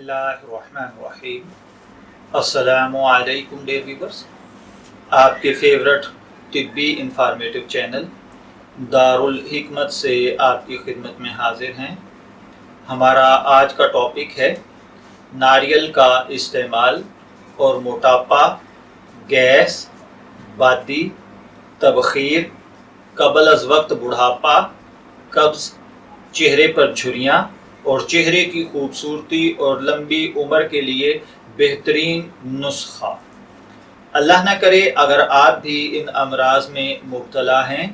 اللہ الرحمن الرحیم۔ السلام علیکم ڈیئر ویورز، آپ کے فیورٹ طبی انفارمیٹیو چینل دارالحکمت سے آپ کی خدمت میں حاضر ہیں۔ ہمارا آج کا ٹاپک ہے ناریل کا استعمال اور موٹاپا، گیس، بادی، تبخیر، قبل از وقت بڑھاپا، قبض، چہرے پر جھریاں اور چہرے کی خوبصورتی اور لمبی عمر کے لیے بہترین نسخہ۔ اللہ نہ کرے اگر آپ بھی ان امراض میں مبتلا ہیں،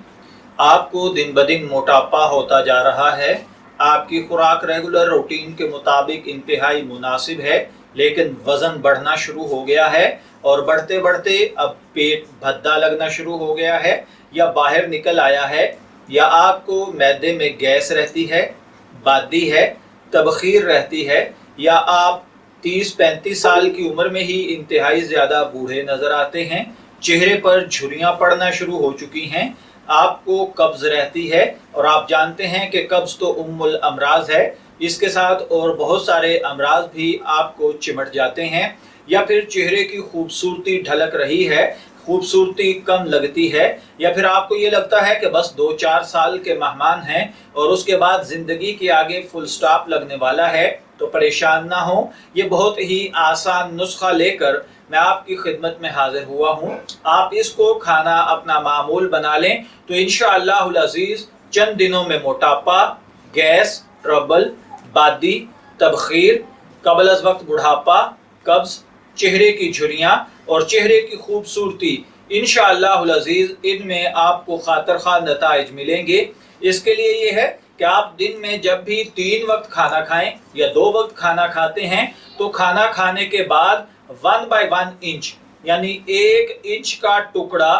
آپ کو دن بدن موٹاپا ہوتا جا رہا ہے، آپ کی خوراک ریگولر روٹین کے مطابق انتہائی مناسب ہے لیکن وزن بڑھنا شروع ہو گیا ہے اور بڑھتے بڑھتے اب پیٹ بھدا لگنا شروع ہو گیا ہے یا باہر نکل آیا ہے، یا آپ کو معدے میں گیس رہتی ہے، بادی ہے، تبخیر رہتی ہے، یا آپ 30-35 سال کی عمر میں ہی انتہائی زیادہ بوڑھے نظر آتے ہیں، چہرے پر جھریاں پڑنا شروع ہو چکی ہیں، آپ کو قبض رہتی ہے اور آپ جانتے ہیں کہ قبض تو ام الامراض ہے، اس کے ساتھ اور بہت سارے امراض بھی آپ کو چمٹ جاتے ہیں، یا پھر چہرے کی خوبصورتی ڈھلک رہی ہے، خوبصورتی کم لگتی ہے، یا پھر آپ کو یہ لگتا ہے کہ بس 2-4 سال کے مہمان ہیں اور اس کے بعد زندگی کے آگے فل سٹاپ لگنے والا ہے، تو پریشان نہ ہوں۔ یہ بہت ہی آسان نسخہ لے کر میں آپ کی خدمت میں حاضر ہوا ہوں۔ آپ اس کو کھانا اپنا معمول بنا لیں تو انشاءاللہ العزیز چند دنوں میں موٹاپا، گیس، ٹربل، بادی، تبخیر، قبل از وقت بڑھاپا، قبض، چہرے کی جھریاں اور چہرے کی خوبصورتی، انشاءاللہ العزیز ان میں آپ کو خاطر خواہ نتائج ملیں گے۔ اس کے لیے یہ ہے کہ آپ دن میں جب بھی 3 وقت کھانا کھائیں یا 2 وقت کھانا کھاتے ہیں تو کھانا کھانے کے بعد 1/1 انچ یعنی 1 انچ کا ٹکڑا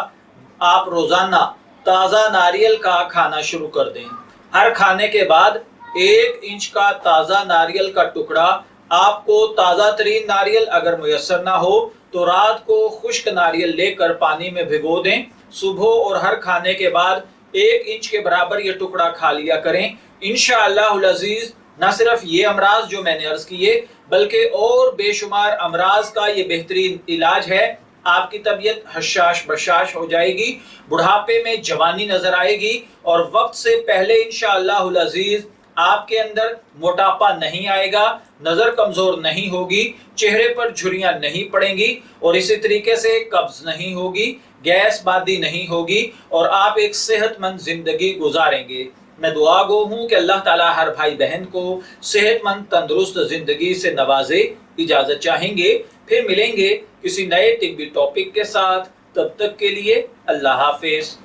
آپ روزانہ تازہ ناریل کا کھانا شروع کر دیں۔ ہر کھانے کے بعد 1 انچ کا تازہ ناریل کا ٹکڑا، آپ کو تازہ ترین ناریل اگر میسر نہ ہو تو رات کو خشک ناریل لے کر پانی میں بھگو دیں، صبح اور ہر کھانے کے بعد 1 انچ کے برابر یہ ٹکڑا کھا لیا کریں۔ انشاءاللہ العزیز نہ صرف یہ امراض جو میں نے عرض کیے بلکہ اور بے شمار امراض کا یہ بہترین علاج ہے۔ آپ کی طبیعت حشاش بشاش ہو جائے گی، بڑھاپے میں جوانی نظر آئے گی اور وقت سے پہلے انشاءاللہ العزیز آپ کے اندر موٹاپا نہیں آئے گا، نظر کمزور نہیں ہوگی، چہرے پر جھریاں نہیں پڑیں گی اور اسی طریقے سے قبض نہیں ہوگی، گیس بادی نہیں ہوگی اور آپ ایک صحت مند زندگی گزاریں گے۔ میں دعا گو ہوں کہ اللہ تعالیٰ ہر بھائی بہن کو صحت مند تندرست زندگی سے نوازے۔ اجازت چاہیں گے، پھر ملیں گے کسی نئے طبی ٹاپک کے ساتھ، تب تک کے لیے اللہ حافظ۔